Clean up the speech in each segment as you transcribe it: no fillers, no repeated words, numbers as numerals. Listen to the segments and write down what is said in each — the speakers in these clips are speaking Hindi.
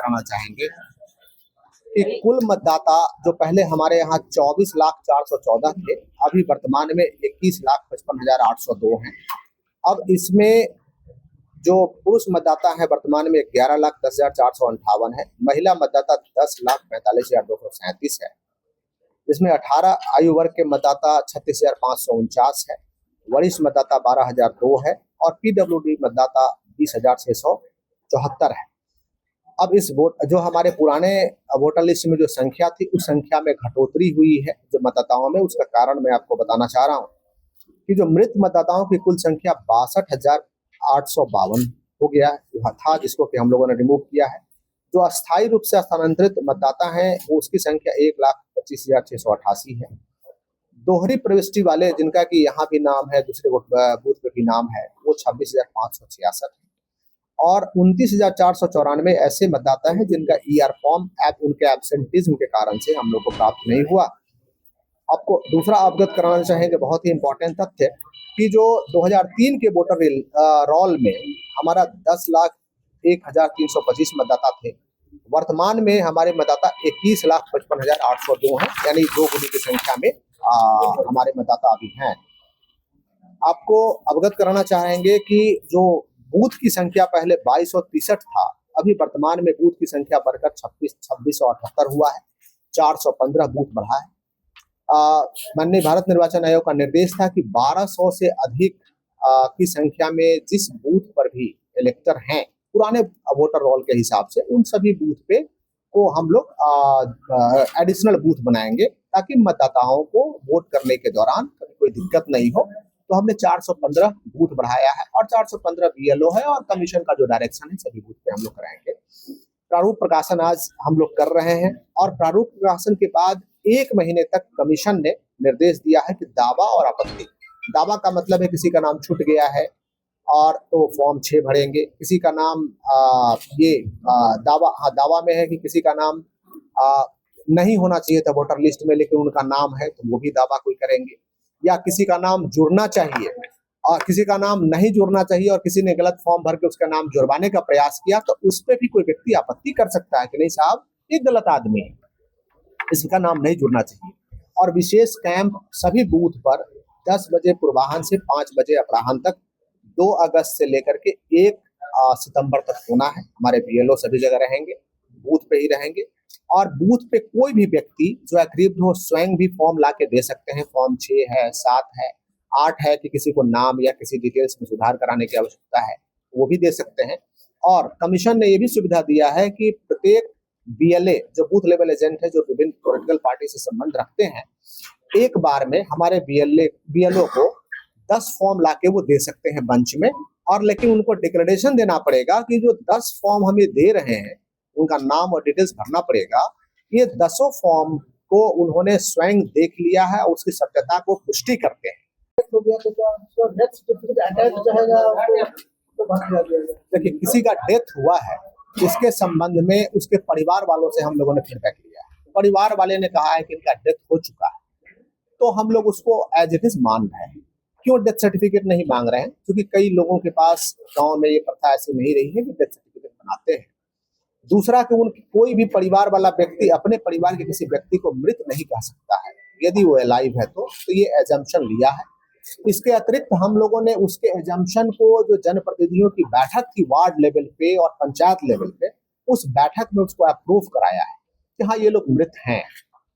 कराना चाहेंगे कि कुल मतदाता जो पहले हमारे यहाँ 24,04,14 थे, अभी वर्तमान में 21,55,802 हैं। अब इसमें जो पुरुष मतदाता है वर्तमान में 11,10,458 है, महिला मतदाता 10,45,237 है, जिसमें 18 आयु वर्ग के मतदाता 36,549 है, वरिष्ठ मतदाता 12,002 है और पीडब्ल्यूडी मतदाता 20,674 है। अब इस वोट जो हमारे पुराने वोटर लिस्ट में जो संख्या थी उस संख्या में घटोतरी हुई है जो मतदाताओं में, उसका कारण मैं आपको बताना चाह रहा हूँ कि जो मृत मतदाताओं की कुल संख्या 62,852 हो गया था, जिसको कि हम लोगों ने रिमूव किया है। जो अस्थायी रूप से स्थानांतरित मतदाता हैं वो उसकी संख्या 1,25,688 है। दोहरी प्रविष्टि वाले जिनका कि यहाँ भी नाम है, दूसरे बूथ पे भी नाम है, वो 26,566 है और 29,494 ऐसे मतदाता हैं जिनका ईआर फॉर्म उनके एब्सेंटिज्म के कारण से हम लोग को प्राप्त नहीं हुआ। आपको दूसरा अवगत कराना चाहेंगे बहुत ही इंपॉर्टेंट तथ्य कि जो 2003 के वोटर रोल में हमारा 10,01,325 मतदाता थे, वर्तमान में हमारे मतदाता 21,55,802 हैं, यानी 2 गुनी की संख्या में हमारे मतदाता अभी हैं। आपको अवगत कराना चाहेंगे कि जो बूथ की संख्या पहले 2263 था, अभी वर्तमान में बूथ की संख्या बढ़कर 2678 हुआ है, 415 बूथ बढ़ा है। माननीय भारत निर्वाचन आयोग का निर्देश था कि 1200 से अधिक की संख्या में जिस बूथ पर भी इलेक्टर हैं पुराने वोटर रोल के हिसाब से, उन सभी बूथ पे को हम लोग एडिशनल बूथ बनाएंगे ताकि मतदाताओं को वोट करने के दौरान कोई दिक्कत नहीं हो। तो हमने 415 बूथ बढ़ाया है और 415 बीएलओ है और कमीशन का जो डायरेक्शन है सभी बूथ पे हम लोग कराएंगे। प्रारूप प्रकाशन आज हम लोग कर रहे हैं और प्रारूप प्रकाशन के बाद 1 महीने तक कमीशन ने निर्देश दिया है कि दावा और आपत्ति, दावा का मतलब है किसी का नाम छूट गया है और तो फॉर्म 6 भरेंगे, किसी का नाम दावा में है कि किसी का नाम नहीं होना चाहिए था वोटर लिस्ट में लेकिन उनका नाम है तो वो भी दावा कोई करेंगे, या किसी का नाम जुड़ना चाहिए और किसी का नाम नहीं जुड़ना चाहिए और किसी ने गलत फॉर्म भर के उसका नाम जुड़वाने का प्रयास किया तो उस पर भी कोई व्यक्ति आपत्ति कर सकता है कि नहीं साहब ये गलत आदमी है, इसका नाम नहीं जुड़ना चाहिए। और विशेष कैंप सभी बूथ पर 10 बजे पूर्वाह्न से 5 बजे अपराह्न तक 2 अगस्त से लेकर के 1 सितंबर तक होना है। हमारे बीएलओ सभी जगह रहेंगे, बूथ पे ही रहेंगे और बूथ पे कोई भी व्यक्ति जो एग्रीव्ड हो स्वयं भी फॉर्म ला के दे सकते हैं। फॉर्म 6 है, 7 है, 8 है कि किसी को नाम या किसी डिटेल्स में सुधार कराने की आवश्यकता है वो भी दे सकते हैं। और कमीशन ने ये भी सुविधा दिया है कि प्रत्येक बीएलए जो बूथ लेवल एजेंट है जो विभिन्न पॉलिटिकल पार्टी से संबंध रखते हैं, एक बार में हमारे बीएलओ को 10 फॉर्म लाके वो दे सकते हैं बंच में, और लेकिन उनको डिक्लेरेशन देना पड़ेगा कि जो 10 फॉर्म हमें दे रहे हैं उनका नाम और डिटेल्स भरना पड़ेगा। ये 10 फॉर्म को उन्होंने स्वयं देख लिया है और उसकी सत्यता को पुष्टि करते हैं। देखिए किसी का डेथ हुआ है, इसके संबंध में उसके परिवार वालों से हम लोगों ने फीडबैक लिया है। परिवार वाले ने कहा है कि इनका डेथ हो चुका है तो हम लोग उसको एज इट इज मान रहे हैं। क्यों डेथ सर्टिफिकेट नहीं मांग रहे हैं? क्योंकि कई लोगों के पास गांव में ये प्रथा ऐसी नहीं रही है कि डेथ सर्टिफिकेट बनाते हैं। दूसरा कि उनकी कोई भी परिवार वाला व्यक्ति अपने परिवार के किसी व्यक्ति को मृत नहीं कह सकता है यदि वो अलाइव है तो ये एजम्पशन लिया है। इसके अतिरिक्त हम लोगों ने उसके एजम्पशन को जो जनप्रतिनिधियों की बैठक थी वार्ड लेवल पे और पंचायत लेवल पे, उस बैठक में उसको अप्रूव कराया है कि हाँ ये लोग मृत हैं।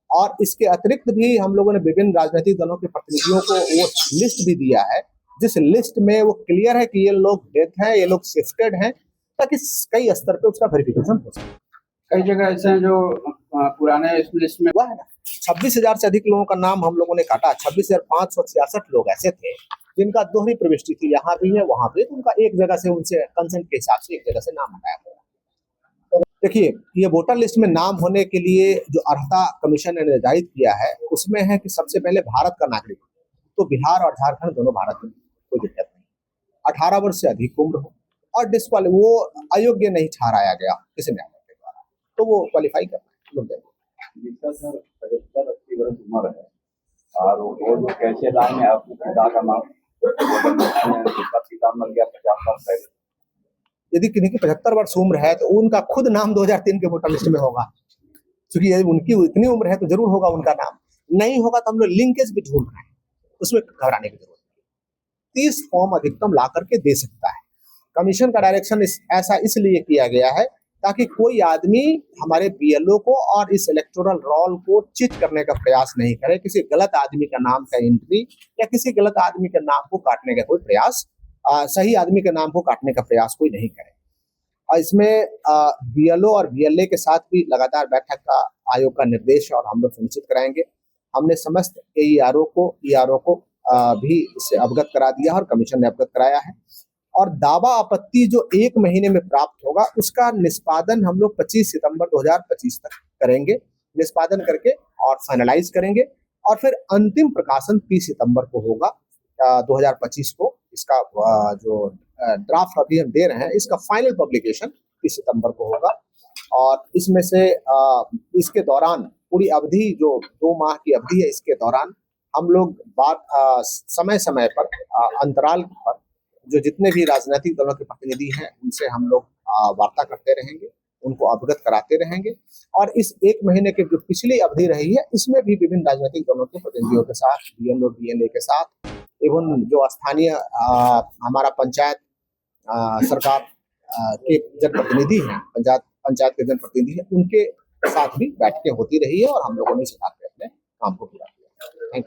और इसके अतिरिक्त भी हम लोगों ने विभिन्न राजनीतिक दलों के प्रतिनिधियों को वो लिस्ट भी दिया है जिस लिस्ट में वो क्लियर है कि ये लोग डेथ है, ये लोग शिफ्टेड हैं, ताकि कई स्तर पे उसका वेरिफिकेशन हो सके। कई जगह ऐसे हैं जो पुराने लिस्ट में हुआ है ना, 26,000 से अधिक लोगों का नाम हम लोगों ने काटा। 26,566 लोग ऐसे थे जिनका दोहरी प्रविष्टि थी, यहाँ भी है वहां पे, तो उनका एक जगह से उनसे कंसेंट के हिसाब से एक जगह से नाम हटाया गया। देखिए ये वोटर लिस्ट में नाम होने के लिए जो अर्हता कमीशन ने निर्धारित किया है उसमें है कि सबसे पहले भारत का नागरिक, तो बिहार और झारखंड दोनों भारत में, कोई दिक्कत नहीं, 18 वर्ष से अधिक उम्र हो और वो अयोग्य नहीं ठहराया गया किसी न्यायालय के द्वारा, तो वो क्वालिफाई करना है। जिसका सर 75-80 वर्ष उम्र है और वो कैसे लाए हैं आपके पिता का नाम, जिसका पिता मर गया 50 साल पहले। यदि किन्हीं की 75 वर्ष उम्र है तो उनका खुद नाम 2003 के वोटर लिस्ट में होगा, क्योंकि यदि उनकी इतनी उम्र है तो जरूर होगा उनका नाम। नहीं होगा तो हम लोग लिंकेज भी ढूंढ रहे हैं, उसमें घबराने की जरूरत नहीं। 30 फॉर्म अधिकतम ला करके दे सकता है। कमीशन का डायरेक्शन ऐसा इसलिए किया गया है ताकि कोई आदमी हमारे बीएलओ को और इस इलेक्टोरल रोल को चीट करने का प्रयास नहीं करे, किसी गलत आदमी का नाम का एंट्री या किसी गलत आदमी के नाम को काटने का कोई प्रयास, सही आदमी के नाम को काटने का प्रयास कोई नहीं करे। और इसमें बीएलओ और बीएलए के साथ भी लगातार बैठक का आयोग का निर्देश और हम लोग सुनिश्चित कराएंगे। हमने समस्त ईआरओ को भी इससे अवगत करा दिया और कमीशन ने अवगत कराया है। और दावा आपत्ति जो 1 महीने में प्राप्त होगा उसका निष्पादन हम लोग 25 सितंबर 2025 तक करेंगे, निष्पादन करके और फाइनलाइज करेंगे और फिर अंतिम प्रकाशन 30 सितंबर को होगा 2025 को। इसका जो ड्राफ्ट अभी हम दे रहे हैं इसका फाइनल पब्लिकेशन 30 सितंबर को होगा। और इसमें से इसके दौरान पूरी अवधि जो 2 माह की अवधि है, इसके दौरान हम लोग समय समय पर अंतराल पर जो जितने भी राजनीतिक दलों के प्रतिनिधि हैं उनसे हम लोग वार्ता करते रहेंगे, उनको अवगत कराते रहेंगे। और इस 1 महीने की जो पिछली अवधि रही है इसमें भी विभिन्न राजनीतिक दलों के प्रतिनिधियों के साथ, बीएलओ बीएलए के साथ एवं जो स्थानीय हमारा पंचायत सरकार के जनप्रतिनिधि हैं, पंचायत के जनप्रतिनिधि हैं, उनके साथ भी बैठकें होती रही है और हम लोगों ने सिखा के अपने काम को पूरा